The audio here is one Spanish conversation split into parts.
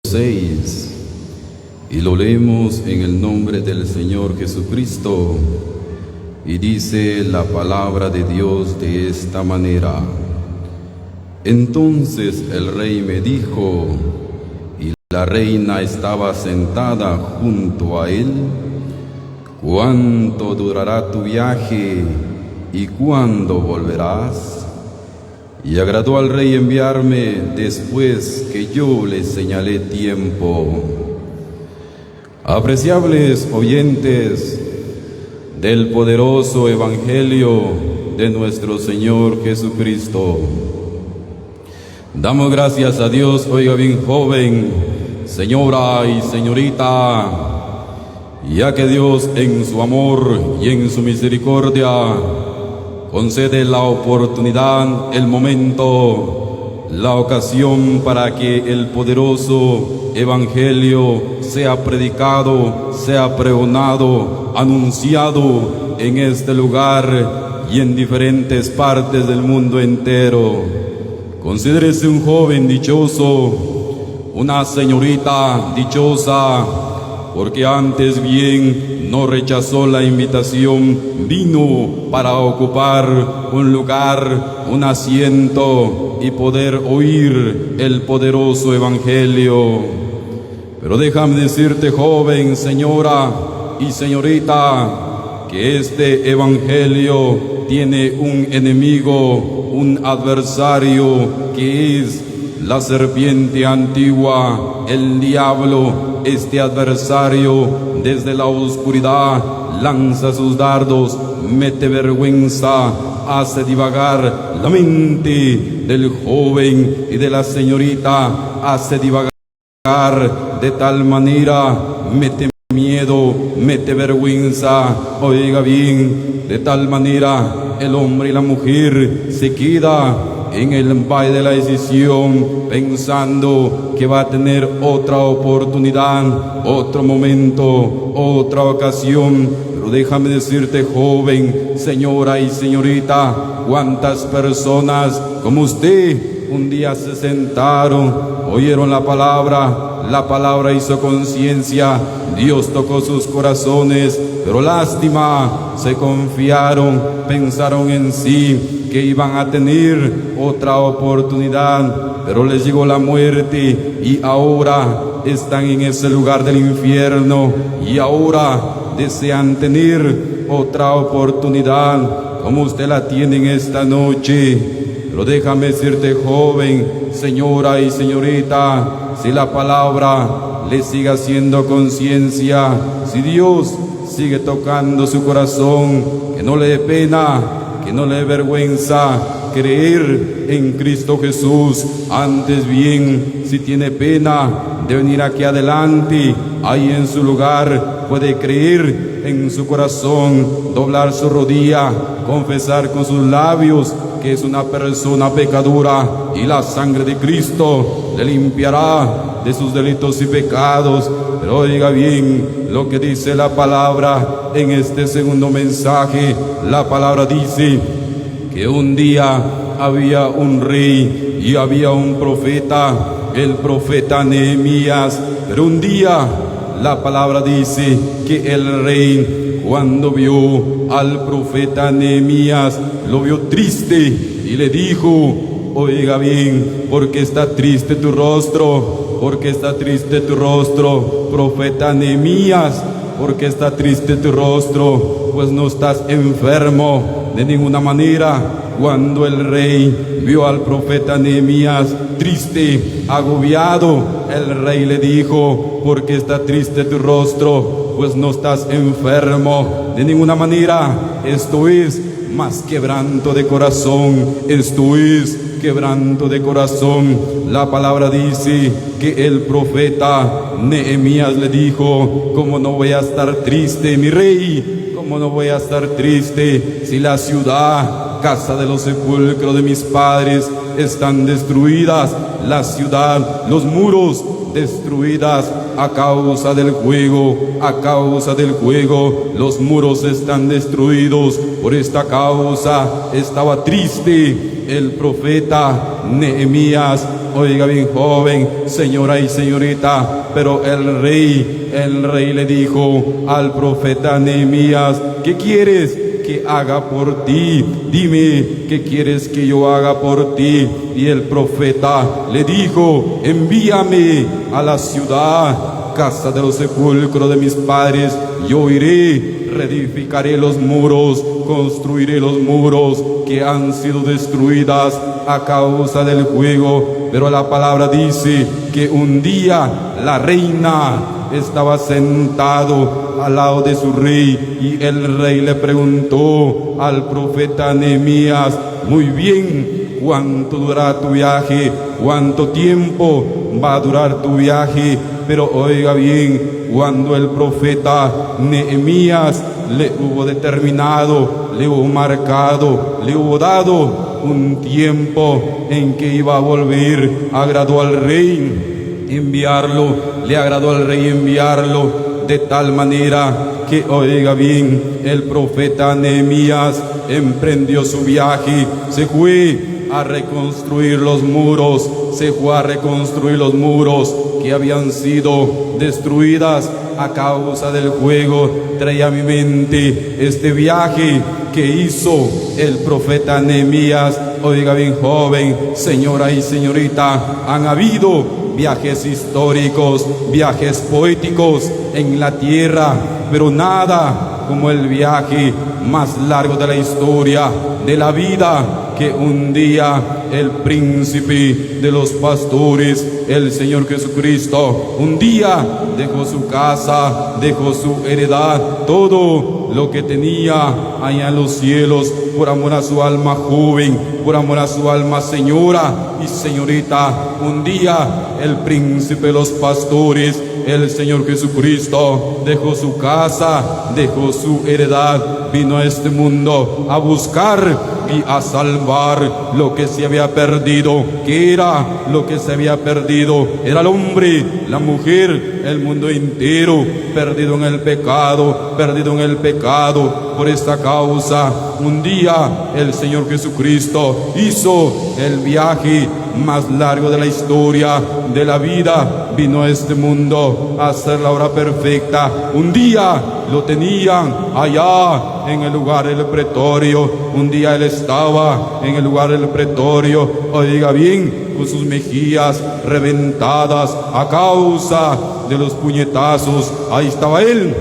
6, y lo leemos en el nombre del Señor Jesucristo, y dice la palabra de Dios de esta manera: Entonces el rey me dijo, y la reina estaba sentada junto a él: ¿Cuánto durará tu viaje y cuándo volverás? Y agradó al rey enviarme después que yo le señalé tiempo. Apreciables oyentes del poderoso Evangelio de nuestro Señor Jesucristo, damos gracias a Dios, oiga bien joven, señora y señorita, ya que Dios en su amor y en su misericordia concede la oportunidad, el momento, la ocasión para que el poderoso Evangelio sea predicado, sea pregonado, anunciado en este lugar y en diferentes partes del mundo entero. Considérese un joven dichoso, una señorita dichosa, porque antes bien no rechazó la invitación, vino para ocupar un lugar, un asiento y poder oír el poderoso Evangelio. Pero déjame decirte, joven, señora y señorita, que este Evangelio tiene un enemigo, un adversario, que es la serpiente antigua, el diablo. Este adversario desde la oscuridad lanza sus dardos, mete vergüenza, hace divagar la mente del joven y de la señorita, hace divagar de tal manera, mete miedo, mete vergüenza, oiga bien, de tal manera el hombre y la mujer se queda en el valle de la decisión, pensando que va a tener otra oportunidad, otro momento, otra ocasión. Pero déjame decirte, joven, señora y señorita, cuántas personas como usted un día se sentaron, oyeron la palabra hizo conciencia, Dios tocó sus corazones, pero lástima, se confiaron, pensaron en sí que iban a tener otra oportunidad, pero les llegó la muerte y ahora están en ese lugar del infierno y ahora desean tener otra oportunidad como usted la tiene en esta noche. Pero déjame decirte, joven, señora y señorita, si la palabra le sigue haciendo conciencia, si Dios sigue tocando su corazón, que no le dé pena, que no le dé vergüenza creer en Cristo Jesús. Antes bien, si tiene pena de venir aquí adelante, ahí en su lugar puede creer en su corazón, doblar su rodilla, confesar con sus labios que es una persona pecadora y la sangre de Cristo le limpiará de sus delitos y pecados. Pero oiga bien lo que dice la palabra en este segundo mensaje. La palabra dice que un día había un rey y había un profeta, el profeta Nehemías. Pero un día la palabra dice que el rey, cuando vio al profeta Nehemías, lo vio triste y le dijo: oiga bien, ¿por qué está triste tu rostro? ¿Por qué está triste tu rostro, profeta Nehemías? ¿Por qué está triste tu rostro? Pues no estás enfermo de ninguna manera. Cuando el rey vio al profeta Nehemías triste, agobiado, el rey le dijo: ¿por qué está triste tu rostro? Pues no estás enfermo de ninguna manera. Esto es más quebranto de corazón, esto es quebranto de corazón. La palabra dice que el profeta Nehemías le dijo: ¿cómo no voy a estar triste, mi rey? ¿Cómo no voy a estar triste si la ciudad, casa de los sepulcros de mis padres, están destruidas? La ciudad, los muros destruidas a causa del juego, a causa del juego, los muros están destruidos. Por esta causa estaba triste el profeta Nehemías. oiga bien joven, señora y señorita, pero el rey le dijo al profeta Nehemías: ¿qué quieres que haga por ti? Dime, ¿qué quieres que yo haga por ti? Y el profeta le dijo: envíame a la ciudad, casa de los sepulcros de mis padres. Yo iré, reedificaré los muros, construiré los muros que han sido destruidas a causa del fuego. Pero la palabra dice que un día la reina estaba sentado al lado de su rey, y el rey le preguntó al profeta Nehemías: muy bien, ¿cuánto durará tu viaje? ¿Cuánto tiempo va a durar tu viaje? Pero oiga bien, cuando el profeta Nehemías le hubo determinado, le hubo marcado, le hubo dado un tiempo en que iba a volver, agradó al rey enviarlo, le agradó al rey enviarlo, de tal manera que, oiga bien, el profeta Nehemías emprendió su viaje, se fue a reconstruir los muros, se fue a reconstruir los muros que habían sido destruidas a causa del fuego. Traía a mi mente este viaje que hizo el profeta Nehemías. Oiga bien joven, señora y señorita, han habido viajes históricos, viajes poéticos en la tierra, pero nada como el viaje más largo de la historia, de la vida, que un día el príncipe de los pastores, el Señor Jesucristo, un día dejó su casa, dejó su heredad, todo lo que tenía allá en los cielos, por amor a su alma joven, por amor a su alma señora y señorita. Un día el príncipe de los pastores, el Señor Jesucristo, dejó su casa, dejó su heredad, vino a este mundo a buscar y a salvar lo que se había perdido. ¿Qué era lo que se había perdido? Era el hombre, la mujer, el mundo entero, perdido en el pecado, perdido en el pecado. Por esta causa, un día el Señor Jesucristo hizo el viaje más largo de la historia, de la vida. Vino a este mundo a hacer la obra perfecta. Un día lo tenían allá en el lugar del pretorio. Un día él estaba en el lugar del pretorio, oiga bien, con sus mejillas reventadas a causa de los puñetazos. Ahí estaba él,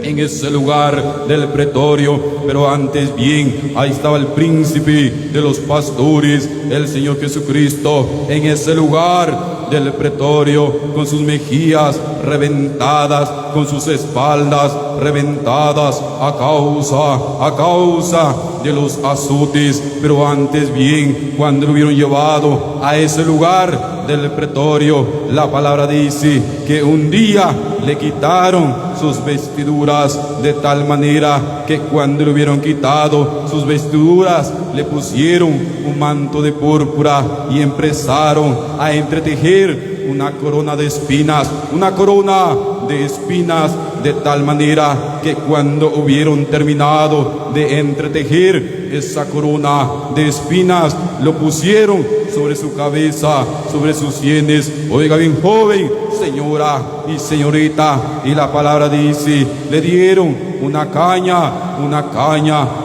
en ese lugar del pretorio. Pero antes bien, ahí estaba el príncipe de los pastores, el Señor Jesucristo, en ese lugar del pretorio, con sus mejillas reventadas, con sus espaldas reventadas a causa de los azotes. Pero antes bien, cuando lo hubieron llevado a ese lugar del pretorio, la palabra dice que un día le quitaron sus vestiduras, de tal manera que cuando le hubieron quitado sus vestiduras, le pusieron un manto de púrpura y empezaron a entretejer una corona de espinas, de tal manera que cuando hubieron terminado de entretejer esa corona de espinas, lo pusieron sobre su cabeza, sobre sus sienes. Oiga bien joven, señora y señorita, y la palabra dice, le dieron una caña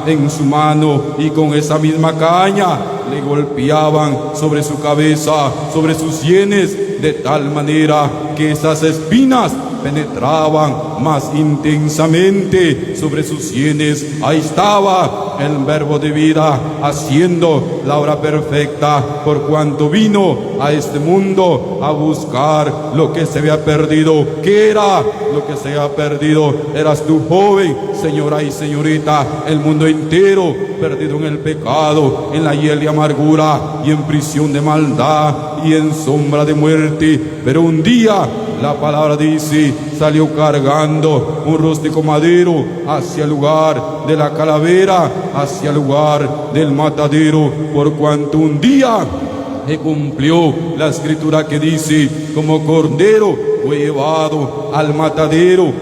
en su mano, y con esa misma caña le golpeaban sobre su cabeza, sobre sus sienes, de tal manera que esas espinas penetraban más intensamente sobre sus sienes. Ahí estaba el verbo de vida haciendo la obra perfecta, por cuanto vino a este mundo a buscar lo que se había perdido. ¿Qué era lo que se había perdido? Eras tú, joven, señora y señorita, el mundo entero perdido en el pecado, en la hiel de amargura y en prisión de maldad y en sombra de muerte. Pero un día, la palabra dice, salió cargando un rústico madero hacia el lugar de la calavera, hacia el lugar del matadero, por cuanto un día se cumplió la escritura que dice, como cordero fue llevado al matadero,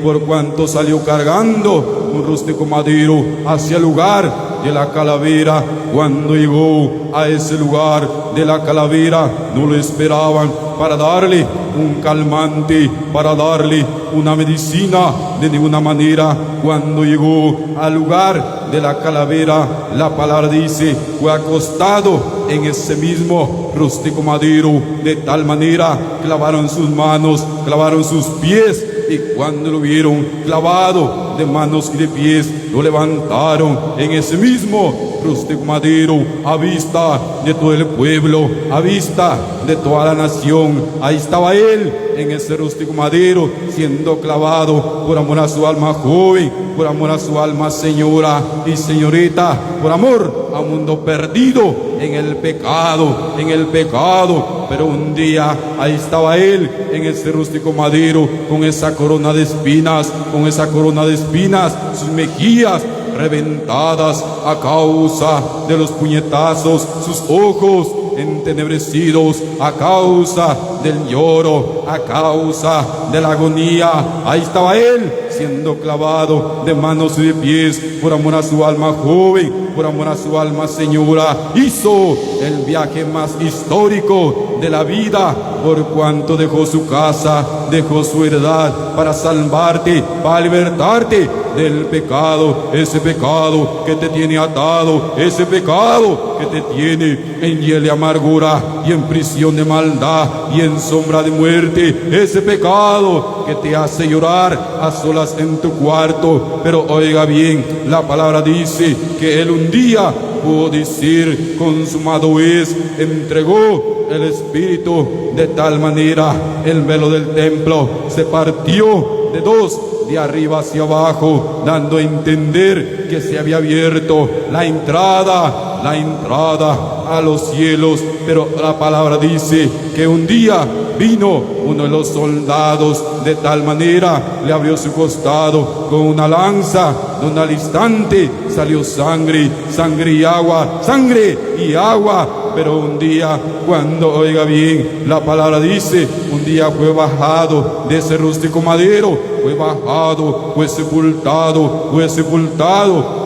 por cuanto salió cargando un rústico madero hacia el lugar de la calavera. Cuando llegó a ese lugar de la calavera no lo esperaban para darle un calmante, para darle una medicina. De ninguna manera. Cuando llegó al lugar de la calavera, la palabra dice, fue acostado en ese mismo rústico madero. De tal manera clavaron sus manos, clavaron sus pies, y cuando lo vieron clavado de manos y de pies, lo levantaron en ese mismo rústico madero, a vista de todo el pueblo, a vista de toda la nación. Ahí estaba él en ese rústico madero, siendo clavado por amor a su alma joven, por amor a su alma señora y señorita, por amor a un mundo perdido en el pecado, en el pecado. Pero un día ahí estaba él en ese rústico madero, con esa corona de espinas, con esa corona de espinas, sus mejillas reventadas a causa de los puñetazos, sus ojos entenebrecidos a causa del lloro, a causa de la agonía. Ahí estaba él siendo clavado de manos y de pies, por amor a su alma joven, por amor a su alma señora. Hizo el viaje más histórico de la vida, por cuanto dejó su casa, dejó su heredad para salvarte, para libertarte del pecado, ese pecado que te tiene atado, ese pecado que te tiene en hiel de amargura y en prisión de maldad y en sombra de muerte, ese pecado que te hace llorar a solas en tu cuarto. Pero oiga bien, la palabra dice que él un día pudo decir, consumado es, entregó el Espíritu. De tal manera el velo del templo se partió de dos, de arriba hacia abajo, dando a entender que se había abierto la entrada a los cielos. Pero la palabra dice que un día vino uno de los soldados, de tal manera le abrió su costado con una lanza, donde al instante salió sangre, sangre y agua, sangre y agua. Pero un día, cuando oiga bien, la palabra dice, un día fue bajado de ese rústico madero, fue bajado, fue sepultado,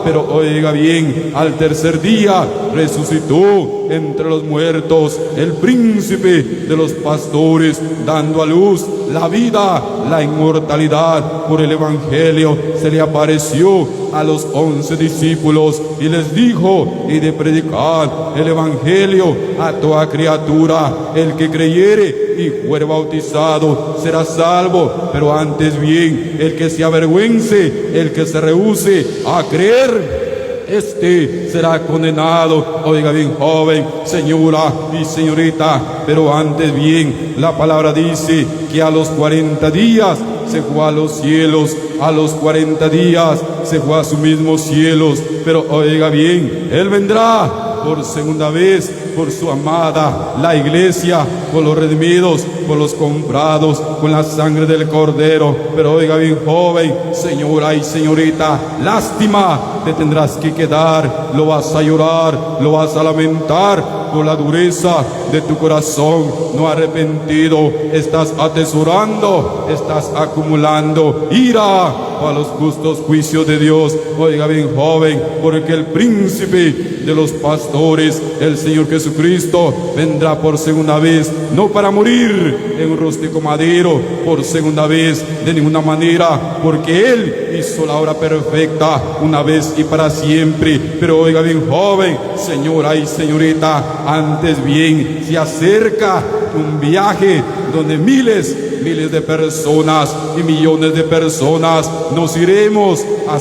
pero oiga bien, al tercer día resucitó entre los muertos, el príncipe de los pastores, dando a luz la vida, la inmortalidad. Por el Evangelio se le apareció a los 11 discípulos y les dijo: y de predicar el Evangelio a toda criatura, el que creyere y fuere bautizado será salvo, pero antes bien el que se avergüence, el que se rehúse a creer, este será condenado. Oiga bien, joven, señora y señorita, pero antes bien la palabra dice que a los 40 días se fue a los cielos, a los 40 días se fue a sus mismos cielos. Pero oiga bien, él vendrá por segunda vez por su amada, la iglesia, por los redimidos, por los comprados con la sangre del Cordero. Pero oiga bien, joven, señora y señorita, lástima te tendrás que quedar, lo vas a llorar, lo vas a lamentar por la dureza de tu corazón no arrepentido. Estás atesorando, estás acumulando ira a los justos juicios de Dios. Oiga bien, joven, porque el príncipe de los pastores, el Señor Jesucristo, vendrá por segunda vez, no para morir en un rústico madero por segunda vez, de ninguna manera, porque Él hizo la obra perfecta una vez y para siempre. Pero oiga bien, joven, señora y señorita, antes bien se acerca un viaje donde miles de personas y millones de personas nos iremos a